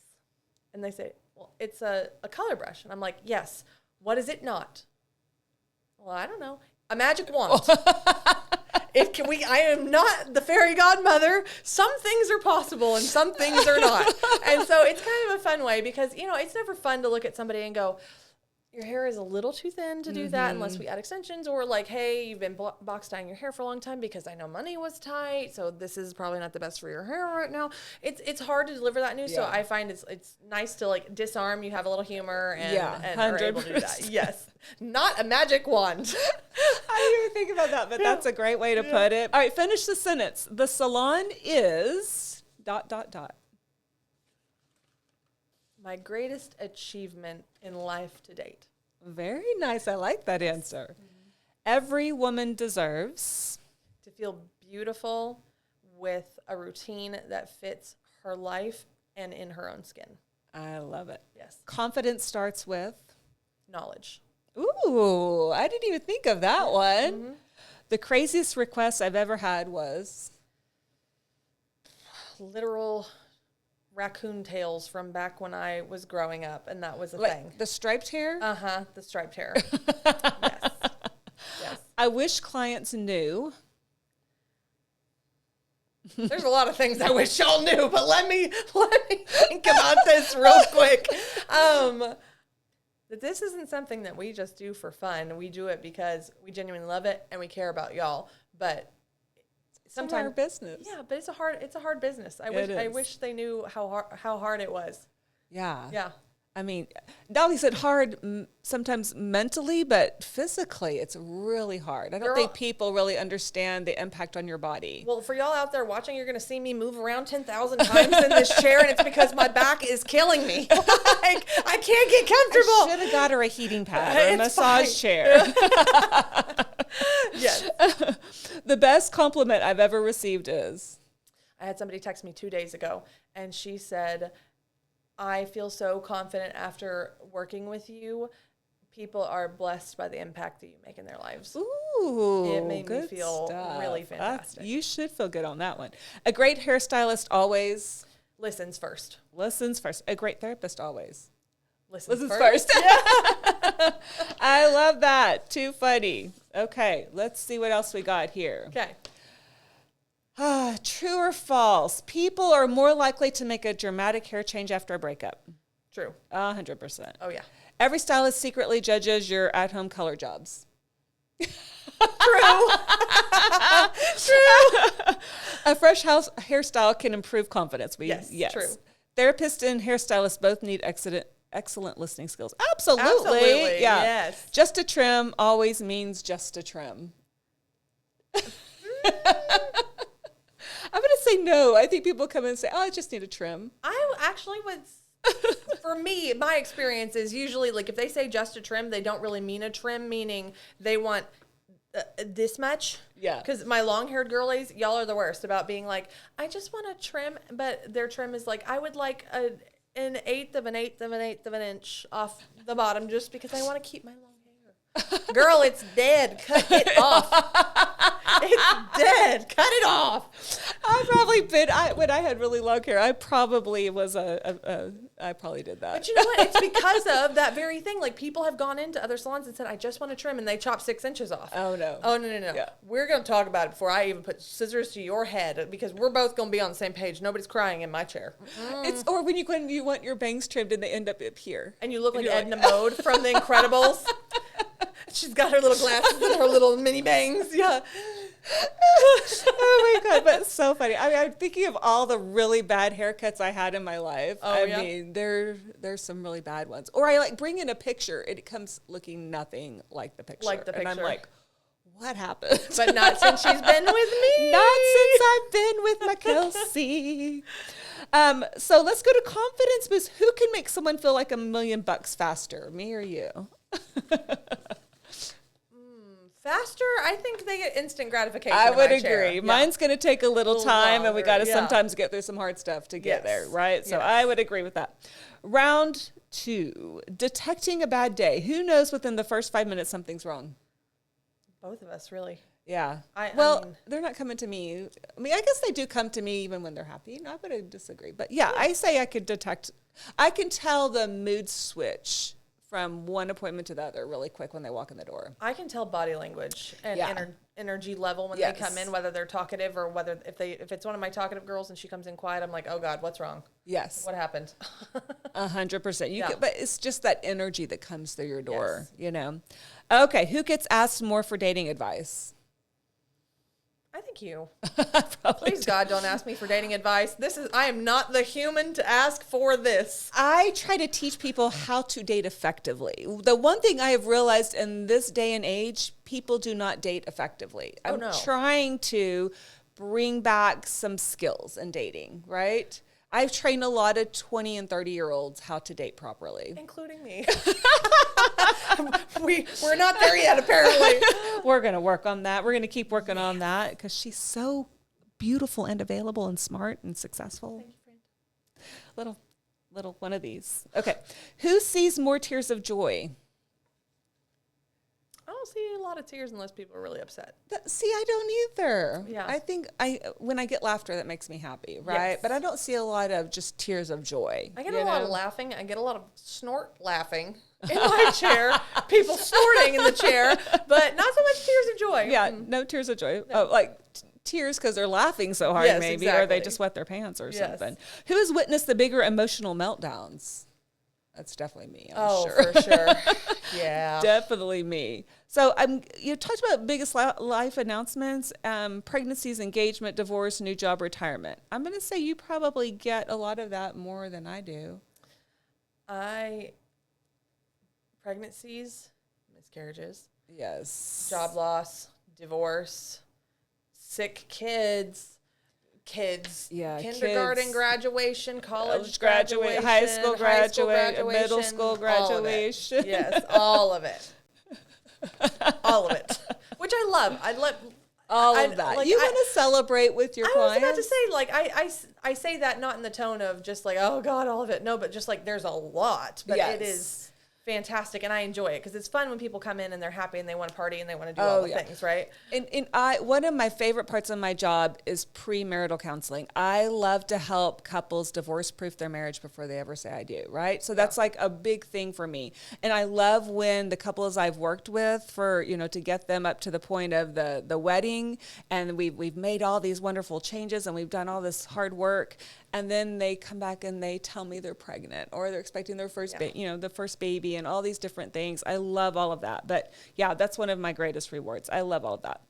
And they say, well, it's a color brush. And I'm like, yes. What is it not? Well, I don't know. A magic wand. I am not the fairy godmother. Some things are possible and some things are not. And so it's kind of a fun way because, you know, it's never fun to look at somebody and go, your hair is a little too thin to do that unless we add extensions, or like, hey, you've been box dyeing your hair for a long time because I know money was tight, so this is probably not the best for your hair right now. It's hard to deliver that news, so I find it's nice to like disarm. You have a little humor and are able to do that. Yes, not a magic wand. I didn't even think about that, but that's a great way to put it. All right, finish the sentence. The salon is ... My greatest achievement in life to date. Very nice. I like that answer. Mm-hmm. Every woman deserves to feel beautiful with a routine that fits her life and in her own skin. I love it. Yes. Confidence starts with knowledge. Ooh, I didn't even think of that one. Mm-hmm. The craziest request I've ever had was literal raccoon tails from back when I was growing up, and that was a thing. The striped hair? Uh-huh, the striped hair. Yes. I wish clients knew. There's a lot of things I wish y'all knew, but let me think about this real quick. That this isn't something that we just do for fun. We do it because we genuinely love it and we care about y'all. But sometimes our business. Yeah, but it's a hard business. I wish they knew how hard it was. Yeah. I mean, Dolly said hard sometimes mentally, but physically it's really hard. I don't think people really understand the impact on your body. Well, for y'all out there watching, you're going to see me move around 10,000 times in this chair, and it's because my back is killing me. Like, I can't get comfortable. I should have got her a heating pad or a massage chair. Yes. The best compliment I've ever received is? I had somebody text me 2 days ago, and she said, I feel so confident after working with you. People are blessed by the impact that you make in their lives. Ooh, it made me feel really fantastic. You should feel good on that one. A great hairstylist always listens first. A great therapist always listens first. Yeah. I love that. Too funny. Okay, let's see what else we got here. Okay. True or false? People are more likely to make a dramatic hair change after a breakup. True. 100%. Oh, yeah. Every stylist secretly judges your at-home color jobs. True. True. A fresh hairstyle can improve confidence. Yes, true. Therapists and hairstylists both need excellent listening skills. Absolutely. Yeah. Yes. Just a trim always means just a trim. I'm going to say no. I think people come in and say, I just need a trim. I actually would, for me, my experience is usually, like, if they say just a trim, they don't really mean a trim, meaning they want this much. Yeah. Because my long-haired girlies, y'all are the worst about being like, I just want a trim, but their trim is like, I would like an eighth of an inch off the bottom just because I want to keep my long hair. Girl, it's dead. Cut it off. It's dead. Cut it off. When I had really long hair, I probably was I probably did that. But you know what? It's because of that very thing. Like, people have gone into other salons and said, I just want to trim, and they chop 6 inches off. Oh, no. Oh, no. Yeah. We're going to talk about it before I even put scissors to your head, because we're both going to be on the same page. Nobody's crying in my chair. It's or when you want your bangs trimmed and they end up here. And you look like Edna Mode from The Incredibles. She's got her little glasses and her little mini bangs. Yeah. Oh my God, but it's so funny. I mean, I'm thinking of all the really bad haircuts I had in my life. Oh, I mean, there's some really bad ones. Or I bring in a picture and it comes looking nothing like the picture. And I'm like, what happened? But not since she's been with me. Not since I've been with my Kelsey. So let's go to confidence boost. Who can make someone feel like $1 million faster, me or you? Faster, I think they get instant gratification. I would in my agree. chair. Yeah. Mine's going to take a little time, and we got to longer, sometimes get through some hard stuff to get there, right? So Yes. I would agree with that. Round 2, detecting a bad day. Who knows within the first 5 minutes something's wrong? Both of us, really. Yeah. I mean, they're not coming to me. I mean, I guess they do come to me even when they're happy. No, I would disagree. But yeah, I say I can tell the mood switch from one appointment to the other really quick when they walk in the door. I can tell body language and energy level when Yes. they come in, whether they're talkative or whether if it's one of my talkative girls and she comes in quiet, I'm like, oh God, what's wrong? Yes. What happened? 100%. But it's just that energy that comes through your door, you know? Okay. Who gets asked more for dating advice? I think you. Please God, don't ask me for dating advice. I am not the human to ask for this. I try to teach people how to date effectively. The one thing I have realized in this day and age, people do not date effectively. I'm trying to bring back some skills in dating, right? I've trained a lot of 20 and 30-year-olds how to date properly. Including me. We're not there yet, apparently. We're going to work on that. We're going to keep working on that because she's so beautiful and available and smart and successful. Thank you, friend. Little one of these. Okay. Who sees more tears of joy? I don't see a lot of tears unless people are really upset. See, I don't either. Yeah. I think when I get laughter, that makes me happy, right? Yes. But I don't see a lot of just tears of joy. I get a lot of laughing. I get a lot of snort laughing in my chair. People snorting in the chair, but not so much tears of joy. Yeah, no tears of joy. No. Oh, like tears because they're laughing so hard, maybe, exactly. or they just wet their pants or something. Who has witnessed the bigger emotional meltdowns? That's definitely me, I'm sure. For sure. Yeah. Definitely me. So you talked about biggest life announcements, pregnancies, engagement, divorce, new job, retirement. I'm going to say you probably get a lot of that more than I do. Pregnancies, miscarriages. Yes. Job loss, divorce, sick kids. Yeah, kindergarten graduation, college graduation, high school graduation, middle school graduation. Yes, all of it. All of it. Which I love. All of that. Like, you want to celebrate with your clients? I was about to say, I say that not in the tone of just like, oh God, all of it. No, but just like there's a lot. But it is fantastic, and I enjoy it because it's fun when people come in and they're happy and they want to party and they want to do all the things, right? And one of my favorite parts of my job is premarital counseling. I love to help couples divorce-proof their marriage before they ever say I do, right? So that's like a big thing for me. And I love when the couples I've worked with for, to get them up to the point of the wedding, and we've made all these wonderful changes and we've done all this hard work, and then they come back and they tell me they're pregnant or they're expecting their first the first baby and all these different things. I love all of that. But yeah, that's one of my greatest rewards. I love all of that.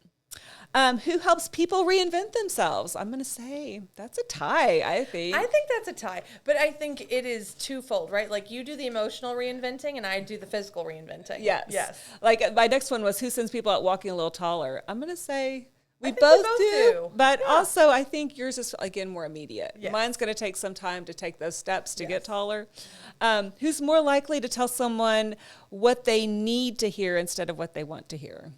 Who helps people reinvent themselves? I'm going to say that's a tie, I think. I think that's a tie. But I think it is twofold, right? Like you do the emotional reinventing and I do the physical reinventing. Yes. Like my next one was who sends people out walking a little taller? I'm going to say we both do. But also I think yours is, again, more immediate. Yes. Mine's going to take some time to take those steps to get taller. Who's more likely to tell someone what they need to hear instead of what they want to hear?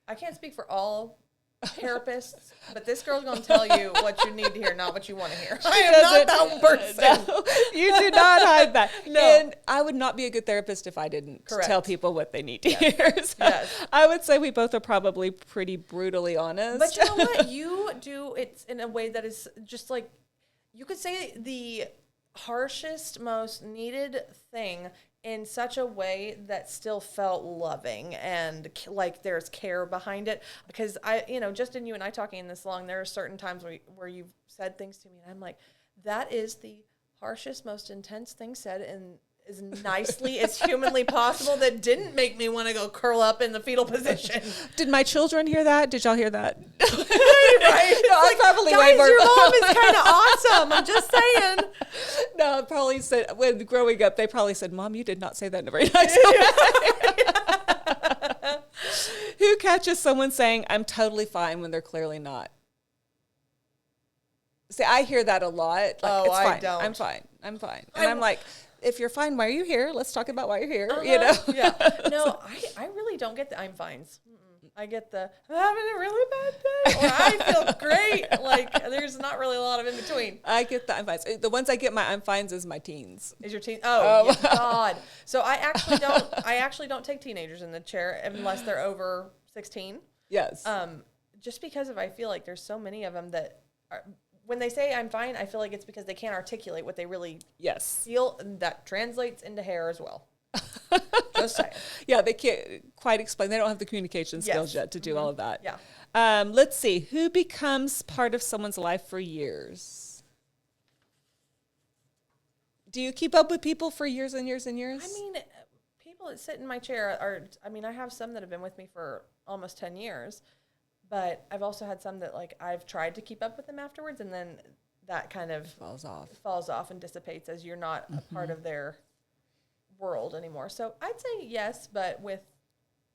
I can't speak for all therapists, but this girl's going to tell you what you need to hear, not what you want to hear. I am not that one person. No, you do not hide that. No. And I would not be a good therapist if I didn't tell people what they need to hear. So I would say we both are probably pretty brutally honest. But you know what? You do it in a way that is just like, you could say the harshest, most needed thing in such a way that still felt loving and like there's care behind it. Because just in you and I talking in this long, there are certain times where you've said things to me and I'm like, that is the harshest, most intense thing said and as nicely as humanly possible that didn't make me want to go curl up in the fetal position. Did my children hear that? Did y'all hear that? Right? No, I probably guys, way more. Your mom is kind of awesome. I'm just saying. No, probably said when growing up, they probably said, "Mom, you did not say that in a very nice way." catches someone saying, I'm totally fine when they're clearly not? See, I hear that a lot. Like, it's fine. I don't. I'm fine. And I'm like, if you're fine, why are you here? Let's talk about why you're here, Yeah. No, I really don't get the I'm fines. I get the I'm having a really bad day, or I feel great. Like, there's not really a lot of in between. I get the I'm fines. The ones I get my I'm fines is my teens. Is your teen? Oh, yeah, God. So I actually don't take teenagers in the chair unless they're over 16. Yes. Just because I feel like there's so many of them that are, when they say I'm fine, I feel like it's because they can't articulate what they really feel, and that translates into hair as well. Just saying. Yeah, they can't quite explain. They don't have the communication skills yet to do all of that. Yeah. Let's see. Who becomes part of someone's life for years? Do you keep up with people for years and years and years? I mean, people that sit in my chair are, I have some that have been with me for almost 10 years, but I've also had some that, like, I've tried to keep up with them afterwards, and then that kind of falls off and dissipates as you're not a part of their world anymore. So I'd say yes, but with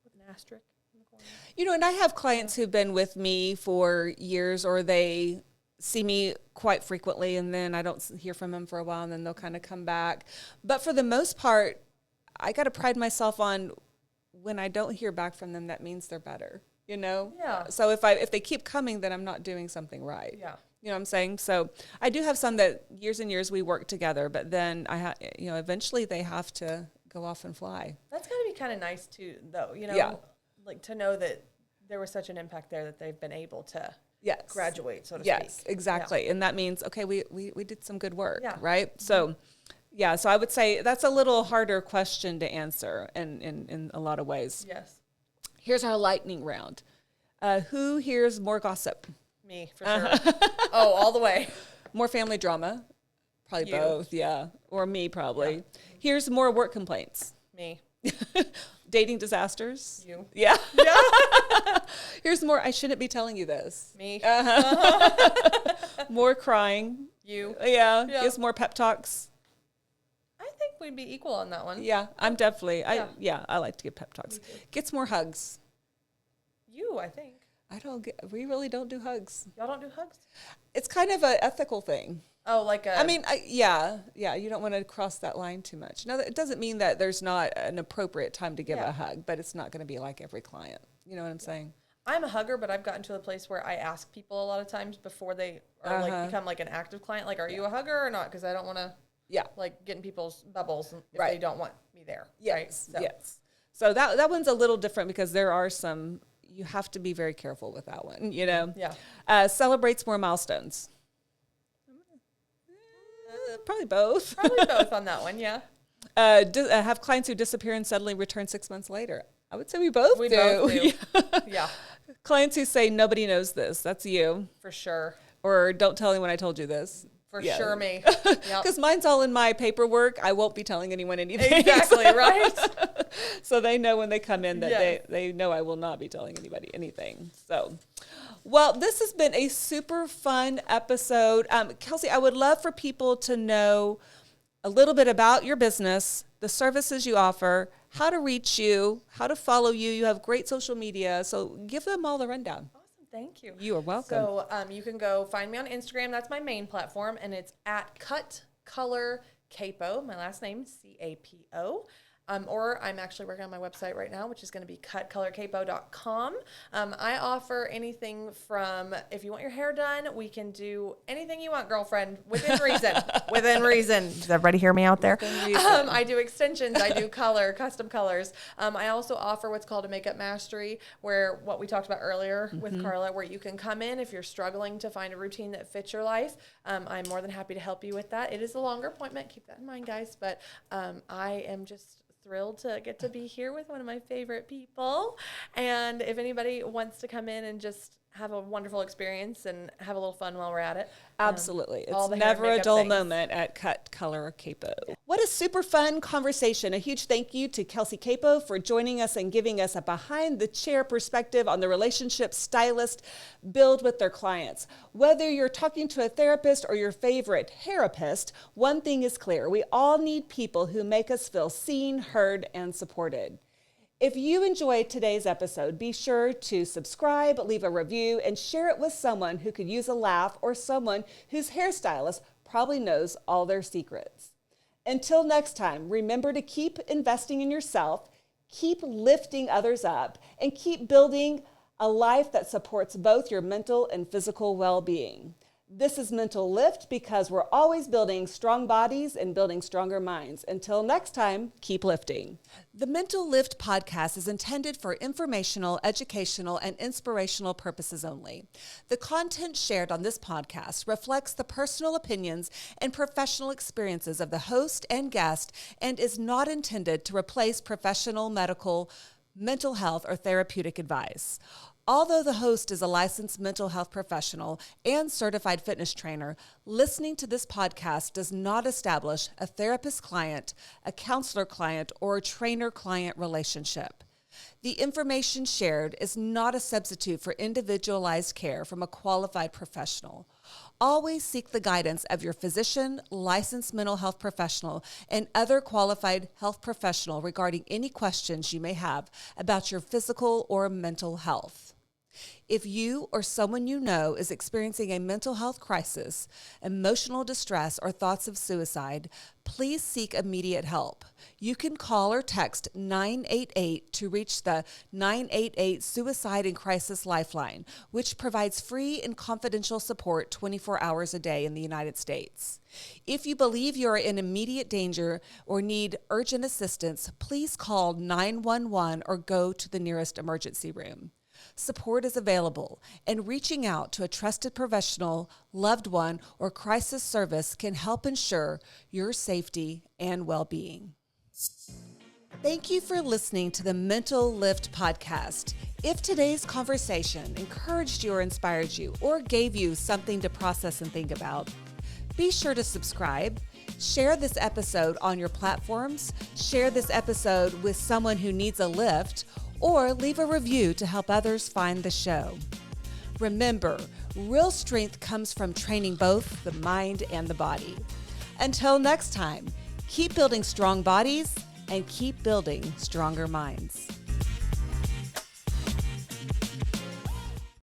an asterisk in the corner. You know, and I have clients who've been with me for years, or they see me quite frequently, and then I don't hear from them for a while, and then they'll kind of come back. But for the most part, I got to pride myself on when I don't hear back from them, that means they're better, you know? Yeah. So if they keep coming, then I'm not doing something right. Yeah. You know what I'm saying? So I do have some that years and years we work together, but then eventually they have to go off and fly. That's got to be kind of nice too, though, like to know that there was such an impact there that they've been able to graduate, so to speak. Yes, exactly. Yeah. And that means, okay, we did some good work, right? Mm-hmm. So, yeah, so I would say that's a little harder question to answer in a lot of ways. Yes. Here's our lightning round. Who hears more gossip? Me, for sure. Oh, all the way. More family drama? Probably You. both, yeah. Or me, probably. Yeah. Here's more work complaints. Me. Dating disasters? You. Yeah. Yeah. Here's more, I shouldn't be telling you this. Me. More crying. You. Yeah. Here's more pep talks. I think we'd be equal on that one. Yeah, I'm definitely, I like to give pep talks. Gets more hugs. You, I think. We really don't do hugs. Y'all don't do hugs? It's kind of an ethical thing. Oh, like a... I mean, you don't want to cross that line too much. Now, it doesn't mean that there's not an appropriate time to give a hug, but it's not going to be like every client. You know what I'm saying? I'm a hugger, but I've gotten to a place where I ask people a lot of times before they are like become like an active client, like, are you a hugger or not? Because I don't want to like get in people's bubbles if they don't want me there. Yes, right? yes. So that one's a little different because there are some... You have to be very careful with that one, you know? Yeah. Celebrates more milestones. Probably both. Probably both on that one, yeah. Have clients who disappear and suddenly return 6 months later. I would say we both do. Both do. Yeah. Clients who say, nobody knows this. That's you. For sure. Or don't tell anyone I told you this. For sure, me. Because mine's all in my paperwork. I won't be telling anyone anything. Exactly, right? So they know when they come in that they know I will not be telling anybody anything. So, well, this has been a super fun episode. Kelsey, I would love for people to know a little bit about your business, the services you offer, how to reach you, how to follow you. You have great social media. So give them all the rundown. Thank you. You are welcome. So you can go find me on Instagram. That's my main platform, and it's at Cut Color Capo. My last name, CAPO. Or I'm actually working on my website right now, which is going to be cutcolorcapo.com. I offer anything from, if you want your hair done, we can do anything you want, girlfriend, within reason. Within reason. Does everybody hear me out there? I do extensions. I do color, custom colors. I also offer what's called a makeup mastery, where what we talked about earlier with Karla, where you can come in if you're struggling to find a routine that fits your life. I'm more than happy to help you with that. It is a longer appointment. Keep that in mind, guys. But I am just thrilled to get to be here with one of my favorite people. And if anybody wants to come in and just have a wonderful experience and have a little fun while we're at it. Absolutely. It's never a dull moment at Cut Color Capo. What a super fun conversation. A huge thank you to Kelsey Capo for joining us and giving us a behind the chair perspective on the relationship stylists build with their clients. Whether you're talking to a therapist or your favorite hairapist, one thing is clear. We all need people who make us feel seen, heard, and supported. If you enjoyed today's episode, be sure to subscribe, leave a review, and share it with someone who could use a laugh or someone whose hairstylist probably knows all their secrets. Until next time, remember to keep investing in yourself, keep lifting others up, and keep building a life that supports both your mental and physical well-being. This is Mental Lift because we're always building strong bodies and building stronger minds. Until next time, keep lifting. The Mental Lift podcast is intended for informational, educational, and inspirational purposes only. The content shared on this podcast reflects the personal opinions and professional experiences of the host and guest and is not intended to replace professional medical, mental health, or therapeutic advice. Although the host is a licensed mental health professional and certified fitness trainer, listening to this podcast does not establish a therapist-client, a counselor-client, or a trainer-client relationship. The information shared is not a substitute for individualized care from a qualified professional. Always seek the guidance of your physician, licensed mental health professional, and other qualified health professional regarding any questions you may have about your physical or mental health. If you or someone you know is experiencing a mental health crisis, emotional distress, or thoughts of suicide, please seek immediate help. You can call or text 988 to reach the 988 Suicide and Crisis Lifeline, which provides free and confidential support 24 hours a day in the United States. If you believe you are in immediate danger or need urgent assistance, please call 911 or go to the nearest emergency room. Support is available, and reaching out to a trusted professional, loved one, or crisis service can help ensure your safety and well-being. Thank you for listening to the Mental Lift podcast. If today's conversation encouraged you or inspired you or gave you something to process and think about, be sure to subscribe, share this episode on your platforms, share this episode with someone who needs a lift, or leave a review to help others find the show. Remember, real strength comes from training both the mind and the body. Until next time, keep building strong bodies and keep building stronger minds.